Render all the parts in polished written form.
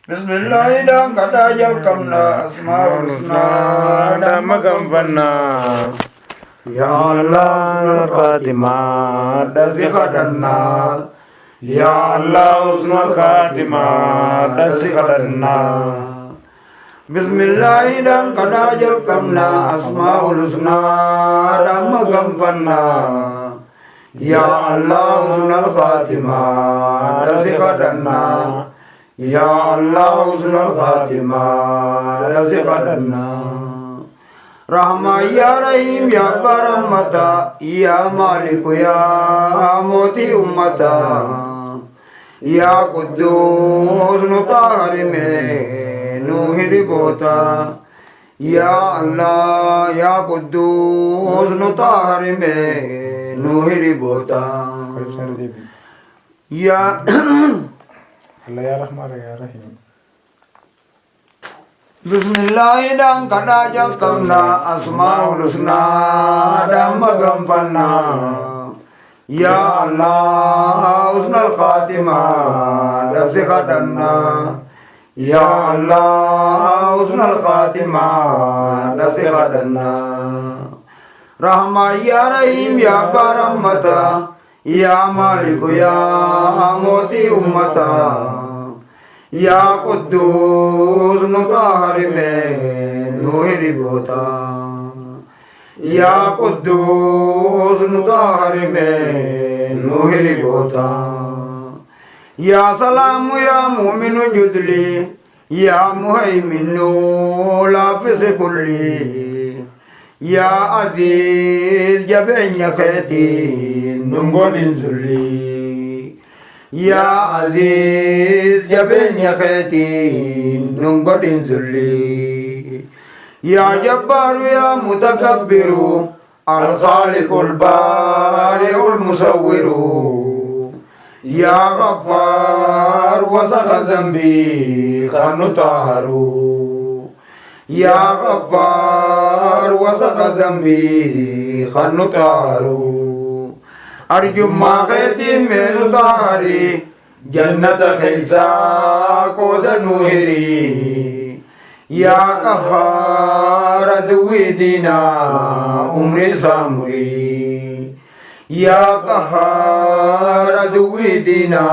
Bismillah dan kata jalkamna asmaul husna dan magamfanna. Ya Allah Fatimah dan zikadanna. Ya Allah husnul khatimah dan zikadanna. Bismillah dan kata jalkamna asmaul husna dan magamfanna. Ya Allah husnul khatimah dan zikadanna. Ya Allah husnul khatimah razaqna. Rahma ya Rahim ya Baramata ya Malik ya Moti ummata. Ya Quddus nutaharime nuhidi bota. Ya Allah ya Quddus nutaharime nuhidi bota. Ya Bismillahirrahmanirrahim. Bismillah dan kada jalkamna asmaul husna dan magamfanna. Ya Allah husnul khatimah dan zikadanna. Ya Allah husnul khatimah dan zikadanna. Rahma ya Rahim ya Baramata ya Malik ya Moti ummata. Ya Quddus nutaharime nuhiri bota. Ya Quddus nutaharime nuhiri bota. Ya Salamu ya Mu'minu judli. Ya Muhaiminu lafis kulli. Ya Aziz jabenya kheti nungodin zulli. Ya Aziz jabenya kheti nungodin zulli. Ya Jabbaru ya Mutakabbiru al-Khaliqul Bari'ul Musawwiru. Ya Ghaffar wasagha zambi khanutaharu. Ya Ghaffar wasagha zambi khanutaharu. Arjumma kheti melutari jannata kaisa koda nuhiri. Ya Qahhar aduwidina umri samuri. Ya Qahhar aduwidina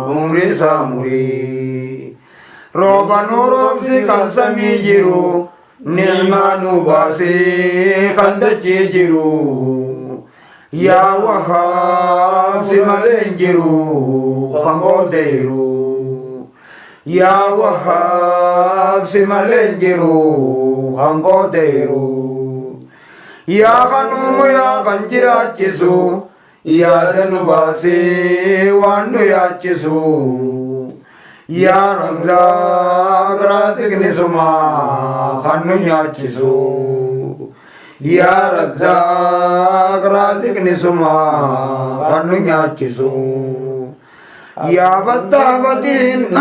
umri samuri. Roba nurobsi kan sami jiru ni'ma nubasi kan dachi jiru. Ya Wahhab simalenjiru khamodeiru. Ya Wahhab simalenjiru khamodeiru. Ya Ghanum ya Ganjirachisu. Ya Danubasi wanu yachisu. Ya Razak Razik nisuma khanu yachisu. Ya Razzaq Razik nisuma khanu nyachisu. Ya Fattah Fatin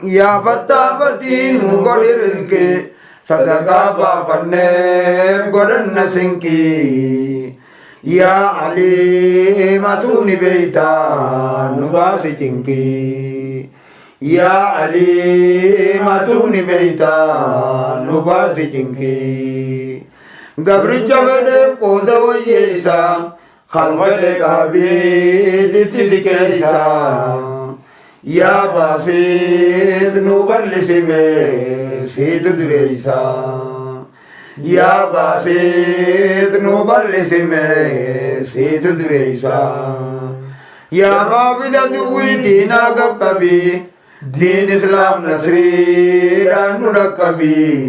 Ya Fattah Fatin godi rizki sadaka bafanne godan nasinki. Ya Ali matuni beita nubasi chinki. Ya Ali matuni beita nubasi chinki. Gabricha vede koda wayesa khalvede kabi ziti keisa. Ya basid nuballisime situ direisa. Ya basid nuballisime situ direisa. Ya Rabida duwi dina gabkabi din Islam nasri dan nudakabi.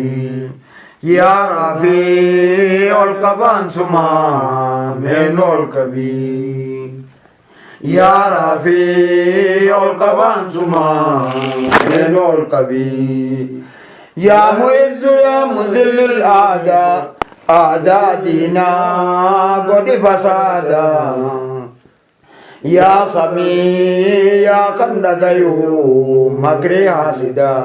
Ya Rafi ol kaban suma menol kabi. Ya Rafi ol kaban suma menol kabi. Ya Muizzu ya Muzillil Aada Aada dina godi fasada. Ya Sami ya Kandagayu makri hasida.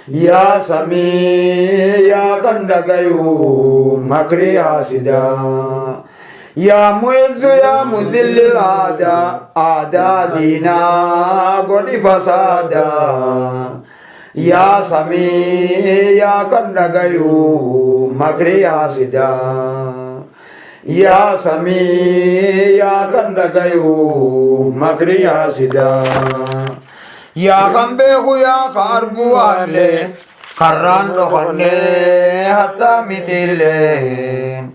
يا سميع يا كندقيو مكري حاسدا يا معز يا مذل الأعداء دينا قد فسادا يا سميع يا كندقيو مكري حاسدا يا سميع يا كندقيو مكري حاسدا يا قنبه يا خاربو علي خران دخلني حتى مثلين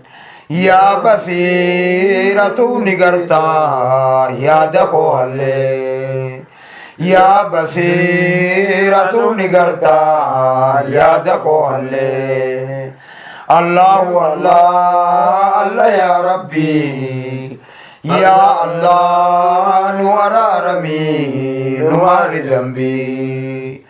يا بصيرة نقرتا يا دخو علي يا بصيرة نقرتا يا دخو علي الله الله الله يا ربي يا الله نور رمي نور ذنبي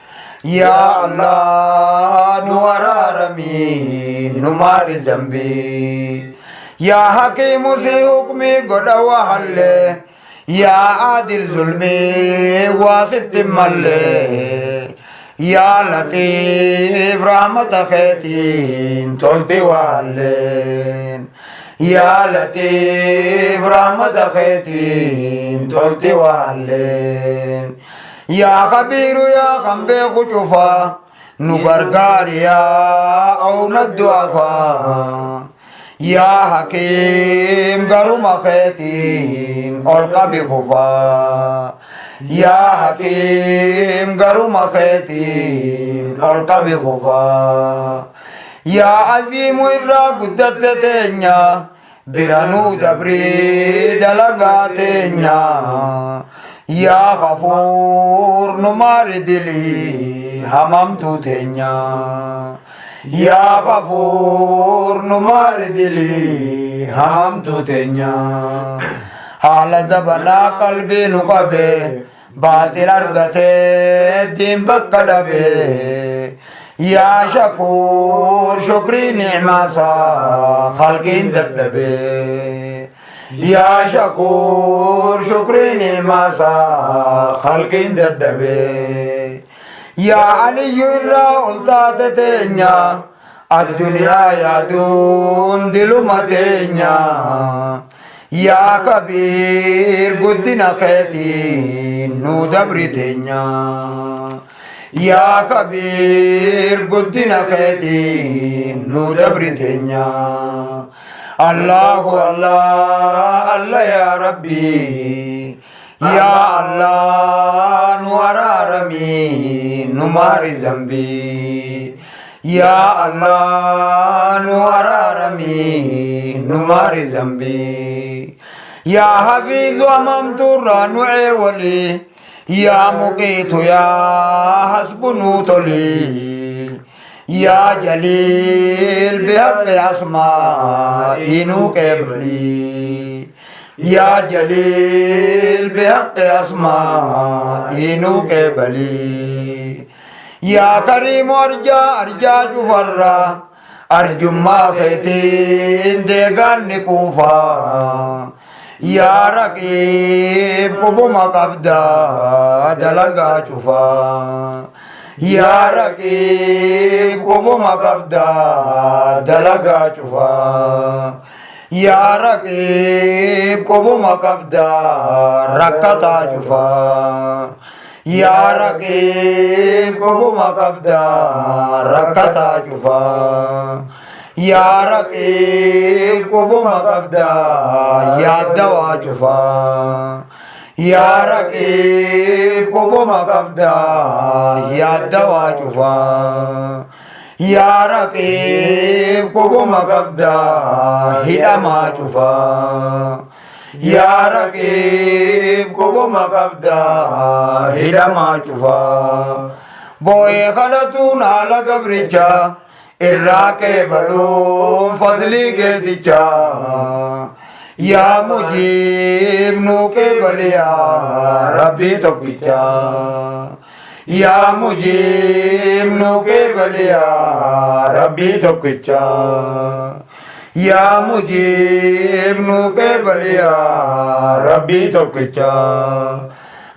يا الله نور رمي نور ذنبي يا حكيم سے حکمی گڑوا حلے يا عادل ظلمي واسط ملے يا لطيف رحمت خيتين تلتي والين يا لطيف رحمت خيتين تلتي والين يا خبير يا خنبي خشفا نغرغار يا عون الضعفاء يا حكيم غرم خيتين ألقى بخفا يا حكيم غرم خيتين ألقى بخفا يا عظيم إرى قدت تنيا برانو دبري دلغاتنيا يا غفور نمار دلي هممتو تنيا يا غفور نمار دلي هممتو تنيا حال زبنا قلبي نقبه باطل ارغته دين بقلبه يا شكور شكري نعمة سا خلقين دبدبه يا شكور شكري نعمة سا خلقين دبدبه يا علي الرا تاتتنيا الدنيا يا دون دلمتنيا يا كبير قدنا خيتين نو دبرتنيا يا كبير قدنا خيتين نو دبرتنيا الله الله الله يا ربي يا الله نور رمي نمار ذنبي يا الله نور رمي نمار ذنبي يا حفيظ أمامت الرانع ولي يا مقيت يا حسب نوتلي يا جليل بحق أسماء نوكبلي يا جليل بحق أسماء نوكبلي يا كريم أرجا جفرا أرجو ما خيتين ديغان نكوفا يا رقيب قبو مقبدا دلقا شفا يا رقيب قبو مقبدا دلقا شفا يا رقيب قبو مقبدا ركتا شفا يا رقيب قبو مقبدا ركتا شفا يا رقيب قبو مقبدا يا دوا شفا يا رقيب قبو مقبدا يا دوا شفا يا رقيب قبو مقبدا هدما شفا يا رقيب قبو مقبدا هدما شفا بوئے خلطون آلا قبرچا الراکے بڑوں فضلی کے دچا یا مجیب نو کے بلیا ربی تو پچا یا مجیب نو کے بلیا ربی تو پچا یا مجیب نو کے بلیا ربی تو پچا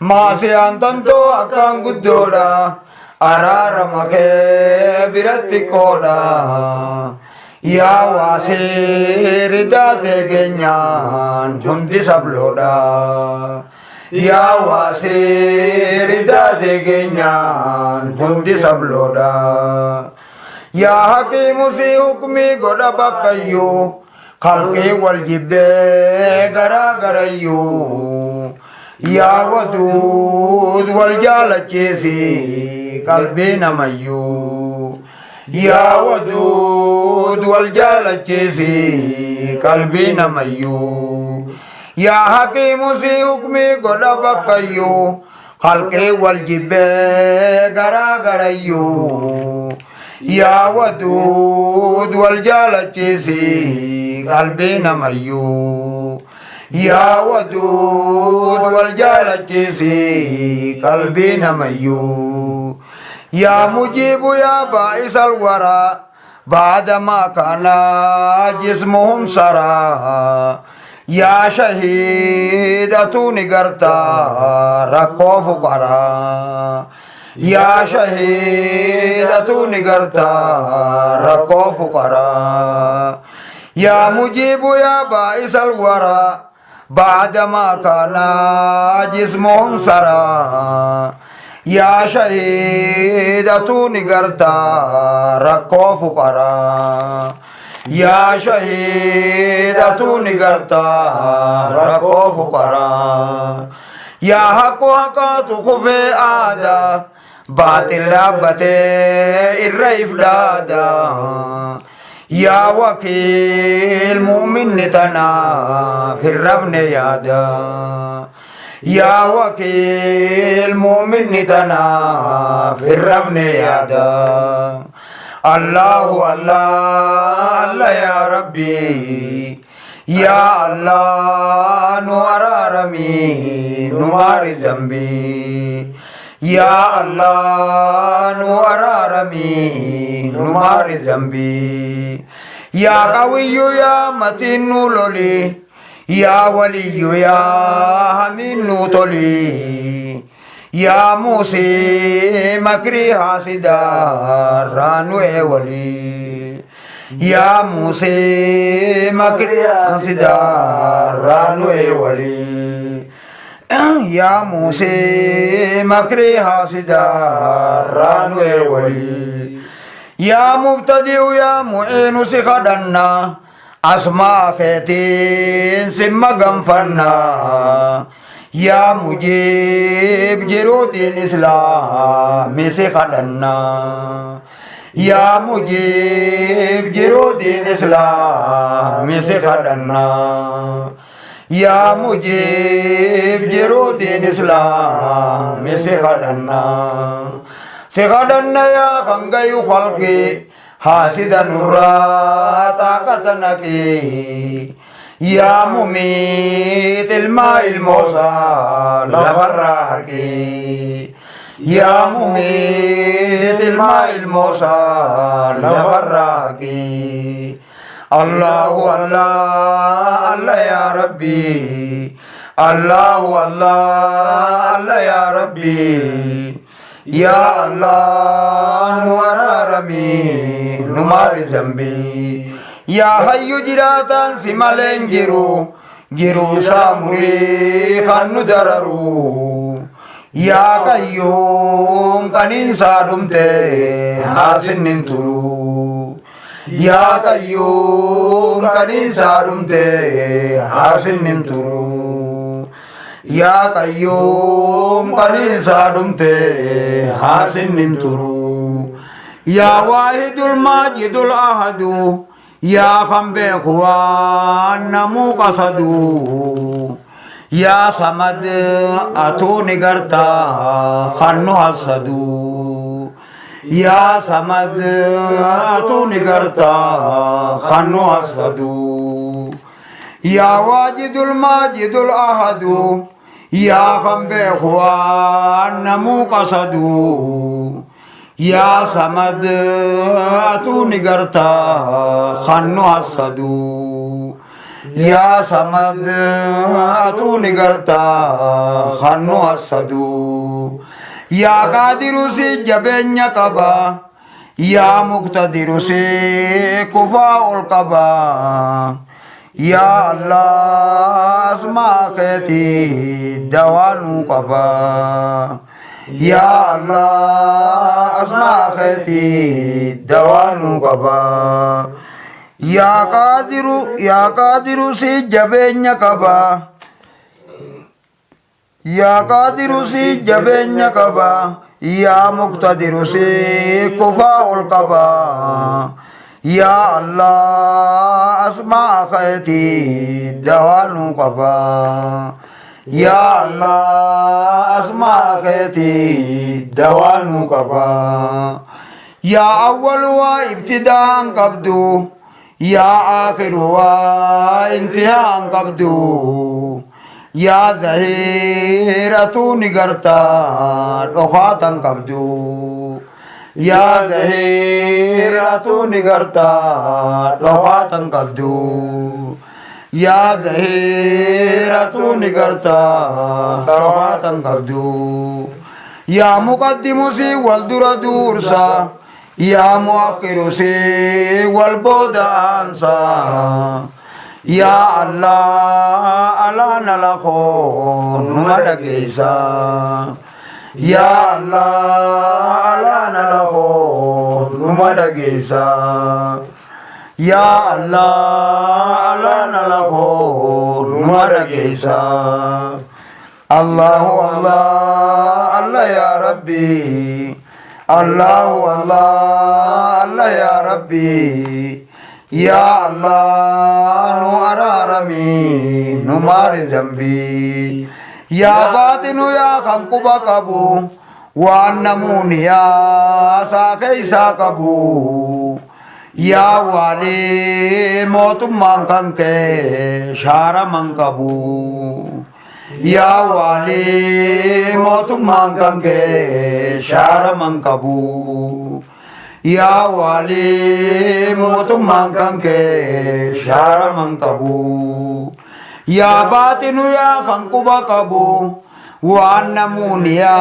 ماں سے آنتن تو اکام گدوڑا araarama kee biratti qooda yaa waasii ridaatee keenyaan hundi sabloodha yaa waasii ridaatee keenyaan hundi sabloodha yaa hakiimu si hukmii godha bakkayyuu khalqii wal jibbee garaa garayyuu yaa waduud wal jaalachiisi qalbii namayyuu yaa waduud wal jaalachiisi qalbii namayyuu yaa hakiimu si hukmii godha bakkayyuu khalqii wal jibbee garaa garayyuu yaa waduud wal jaalachiisi qalbii namayyuu yaa waduud wal jaalachiisi qalbii namayyuu yaa mujiibu yaa baa'isal waraa baadamaa kana jismuhum saraa yaa shahiidatu ni gartaa rakkoo fuqaraa yaa shahiidatu ni gartaa rakkoo fuqaraa yaa mujiibu yaa baa'isal waraa baadamaa kana jismuhum saraa yaa shahiidatu ni gartaa rakkoo fuqaraa yaa shahiidatu ni gartaa rakkoo fuqaraa yaa haqqu haqaatu kufee aadaa baatil dhaabbatee irra ifdaada yaa wakiil mu'minni tanaaf hin rafne yaada yaa wakiil mu'minni tanaaf hin rafne yaada allahu allah allah yaa rabbi yaa allah nu araarami nu maari zambii yaa allah nu araarami nu maari zambii yaa qawiyyu yaa matiin nu loli yaa waliyyu yaa hamiin nu toli yaa muusii makrii haasidaarraa nu eewali yaa muusii makrii haasidaarraa nu eewali yaa muusii makrii haasidaarraa nu eewali yaa mubtadi'u yaa mu'iinu si kadhanna asmaa keetiin simma ganfanna yaa mujiib jiruutiin islaami si kadhanna yaa mujiib jiruutiin islaami si kadhanna yaa mujiib jiruutiin islaami si kadhanna yaa kangayu khalqi haasida nurraa taaqata naqi yaa mumiit ilmaa ilmoosaa lafarraa haqi yaa mumiit ilmaa ilmoosaa lafarraa haqi allahu allah allah yaa rabbi allahu allah allah yaa rabbi yaa allah nu araarami nu maari zambii yaa hayyu jiraataan si maleen jiru saamurii kan nu dararu yaa qayyuum qaniinsaa dhumte haasinnin turu yaa qayyuum qaniinsaa dhumte haasinnin turu yaa qayyuum qaniinsaa dhumte haasinnin turu yaa waahidul maajidul ahadu yaa kan beeku waan namuu qasadu yaa samad atuu ni gartaa kan nu hassadu yaa samad atuu ni gartaa kan nu hassadu yaa waajidul maajidul ahadu yaa kan beeku waan namuu qasadu yaa samad atuu ni gartaa kan nu hassadu yaa samad atuu ni gartaa kan nu hassadu يا قادر سي جبين قبا يا مقتدر سي كفاء القبا يا الله اسمع خيتي دوانو قبا يا الله اسمع خيتي دوانو قبا يا قادر سي جبين قبا يا قادر سي جبين قبا يا مقتدر سي كفاء القبا يا الله اسمع خيتي دوانو قبا يا الله اسمع خيتي دوانو قبا يا أول وابتداء قبدو يا آخر وانتهاء قبدو يا زهيرة نقرتا رخاتا قبدو يا زهيرة نقرتا رخاتا قبدو يا زهيرة نقرتا رخاتا قبدو يا مقدم سي والدر دورسا يا مؤخر سي والبود أنسا يا الله ألا نلخون مدقيسا يا الله ألا نلخون مدقيسا يا الله ألا نلخون مدقيسا الله الله الله يا ربي الله الله الله يا ربي يا الله نو أرارمي نو مار ذنبي يا باطن يا خنقب قبو وأنمون يا ساقي ساقبو يا والي موت من كنك شار من قبو يا والي موت من كنك شار من قبو يا والي موت من كنك شار من قبو يا باطن يا خنقب قبو وأنمون يا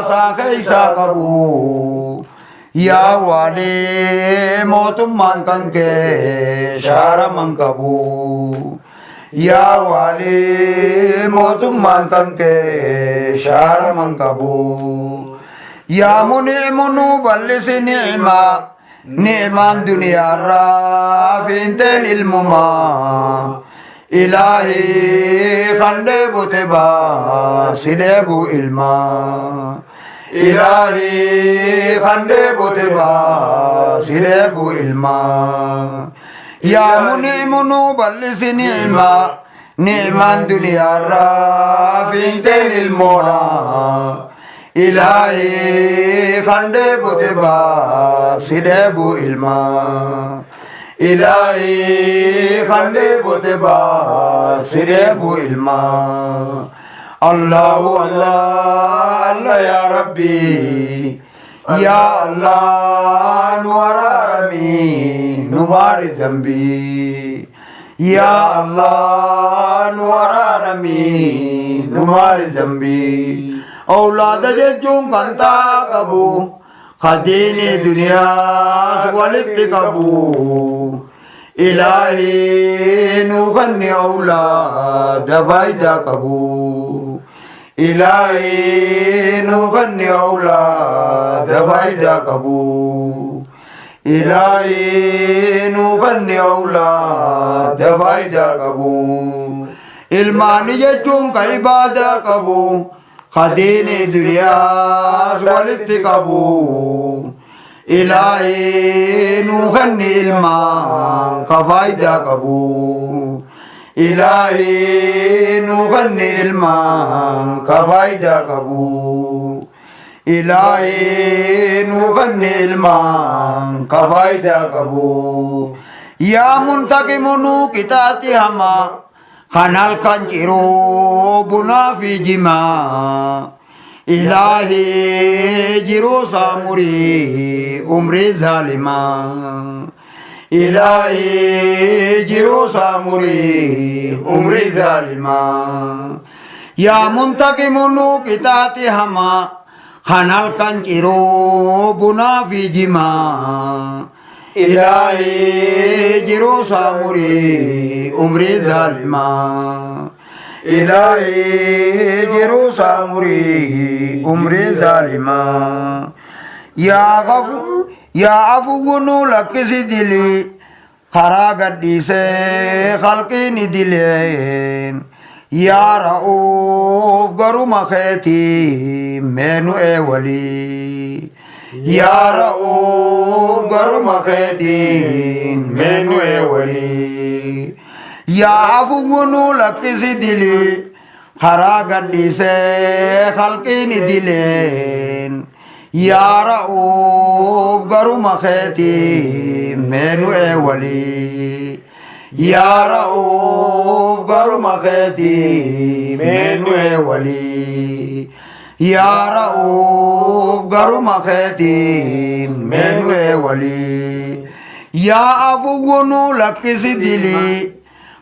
ساقي ساقبو يا والي موت من كنك شار من قبو يا والي موت من كنك شار من قبو يا منعم بلس نعمة نعمة دنيا رافين المما إلهي خندب تبا سدب إلما إلهي خندب تبا سدب إلما يا منعم بلس نعمة نعمة دنيا رافين المما إلهي خندب تبا سدب إلما إلهي خندب تبا سدب إلما الله الله الله يا ربي يا الله نور رمي نوار ذنبي يا الله نور رمي نوار ذنبي أولاد جون كنتا كبو خديني دنيا ولدت كبو إلهي نغني أولاد فايدة كبو إلهي نغني أولاد فايدة كبو إلهي نغني أولاد فايدة كبو إلماني جون كعبادة كبو خديني دنيا ولدت كبو إلهي نغني المان كفايدة كبو إلهي نغني المان كفايدة كبو إلهي نغني المان كفايدة كبو يا منتقم نوكتاتي هما خنال كنجرو بنا في جما إلهي جرو سامري عمري ظالما إلهي جرو سامري عمري ظالما يا منتقم نوكتاتي هما kanal kan ciroo bunaa fi jimaa ilaahi jiruu saamurii umrii zaalimaa ilaahi jiruu saamurii umrii zaalimaa yaa afuwwunu lakkisi dilii karaa gadhiisee khalqiini dileen yaa ra'uuf garuma keetii meenu walii yaa ra'uuf garuma keetii meenu walii yaa afuwwunu lakkisi dilii karaa gadhiisee khalqiini dileen yaa ra'uuf garuma keetii meenu walii yaa ra'uuf garuma keetii meenu walii yaa ra'uuf garuma keetii meenu walii yaa afuwwunu lakkisi dilii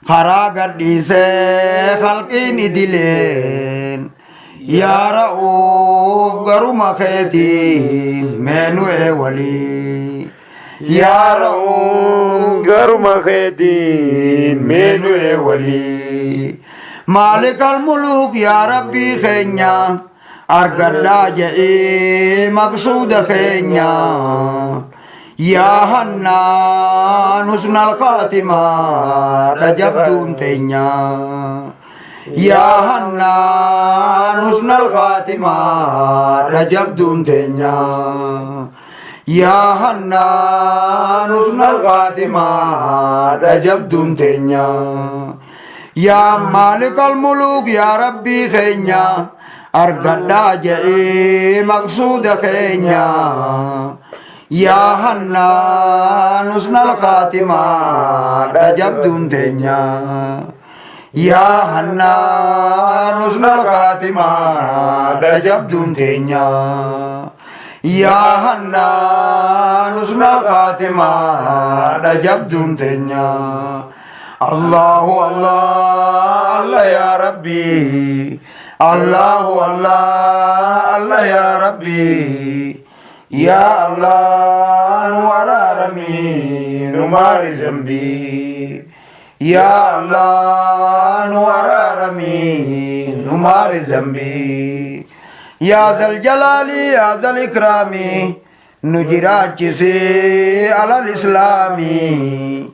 karaa gadhiisee khalqiini dileen yaa ra'uuf garuma keetii meenu walii yaa ra'uuf garuma keetii meenu walii maalikal muluk yaa rabbii keenya argadhaa jedhee maqsuuda keenya yaa hannaan husnal kaatimaa dhajabduun teenya yaa hannaan husnal kaatimaa dhajabduun teenya yaa hannaan husnal kaatimaa dhajabduun teenya yaa maalikal muluk yaa rabbii keenya argadhaa jedhee maqsuuda keenya yaa hannaan husnal kaatimaa dhajabduun teenya yaa hannaan husnal kaatimaa dhajabduun teenya yaa hannaan husnal kaatimaa dhajabduun teenya Allahu Allah Allah ya Rabbi Allahu Allah Allah ya Rabbi ya Allah nu ararami nu mari zambi ya Allah nu ararami nu mari zambi ya zal jalali ya zal ikrami nu jirachise alal islami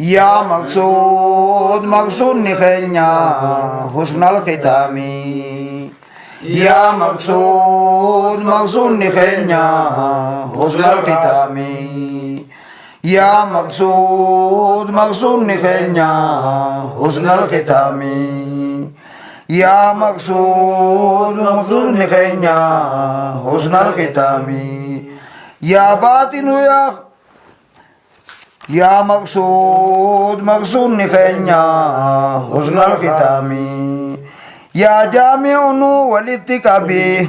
ya maqsud ni khenya husnal khitami ya maqsud ni khenya husnal khitami ya maqsud ni khenya husnal khitami ya maqsud ni khenya husnal khitami ya batinu ya maqsud ni khenya husnal khitami ya jami'unu walitikabi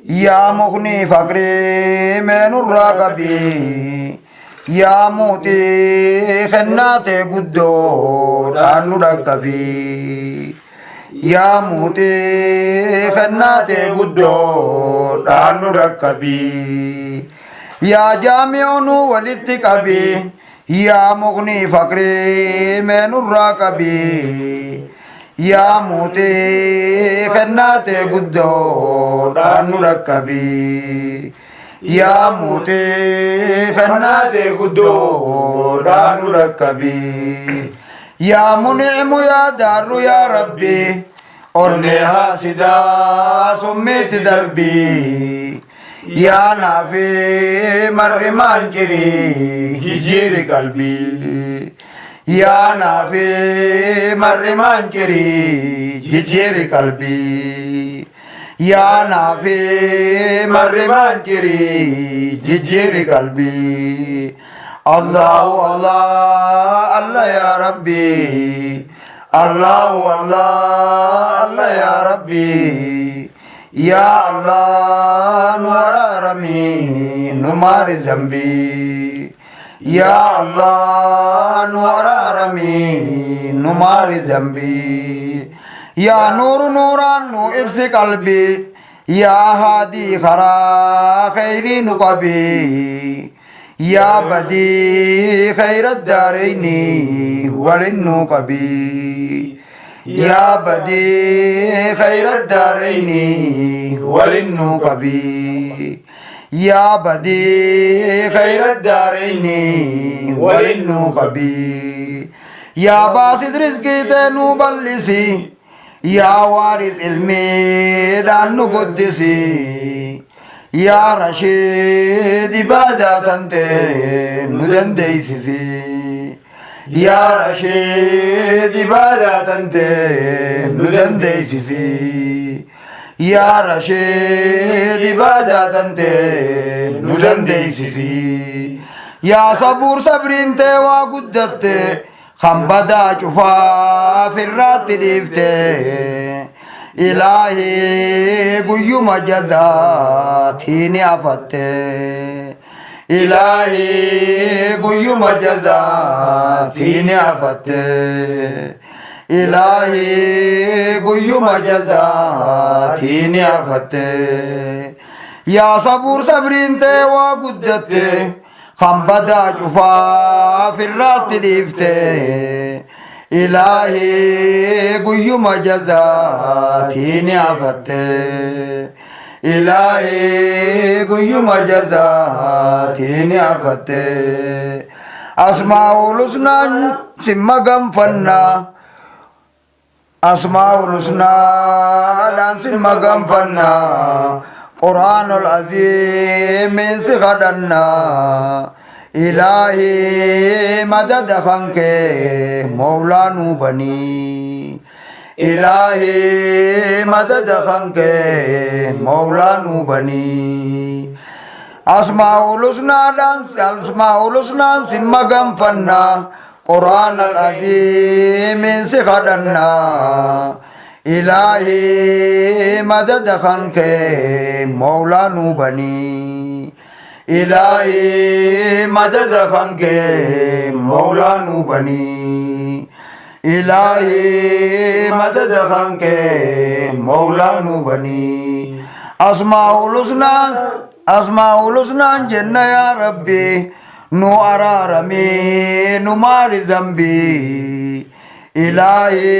ya mughni faqri menur raqabi ya muti khannate guddo danu raqabi ya muti khannate guddo danu raqabi ya jami'unu walitikabi ya mughni faqri menur raqabi ya muti khannate guddo danu raqabi ya muti khannate guddo danu raqabi ya muni'mu ya daru ya rabbi onne hasida summit darbi ya nafi marri manjiri hijiri qalbi ya nafi marri manjiri hijiri qalbi ya nafi marri manjiri hijiri qalbi Allahu Allah Allah ya Rabbi Allahu Allah Allah ya Rabbi ya Allah nuararami numari zambi ya Allah nuararami numari zambi ya nuru nuran nu ibsi qalbi يا هادي خرا خير نقبي يا بدي خير الدارين وللنقبي يا بدي خير الدارين وللنقبي يا بدي خير الدارين وللنقبي يا باسط رزقي تنو بلسي يا وارث علمي دانو قدسي يا رشيد عبادة ندن ديسي يا رشيد عبادة ندن ديسي يا رشيد عبادة ندن ديسي يا صبور صبرين توا قدت خمبدا شفا في الرات ديفته إلهي قيوم جزاتيني أفته إلهي قيوم جزاتيني أفته إلهي قيوم جزاتيني أفته يا صبور صبرين توا قدت خمبدا شفا في الرات ديفته إلهي قيوم جزاتيني عفته إلهي قيوم جزاتيني عفته أسماء الحسنى سما غنفنا أسماء الحسنى دان سما غنفنا قرآن العظيم من سخدنا إلهي مدد خنك مولانا بني إلهي مدد خنك مولانا بني أسماء الحسنى سما غنفنا قرآن العظيم من سخدنا إلهي مدد خنك مولانا بني إلهي مدد خنك مولانا بني إلهي مدد خنك مولانا بني أسماء الحسنى جنة يا ربي نو أرارمي نو مار ذنبي إلهي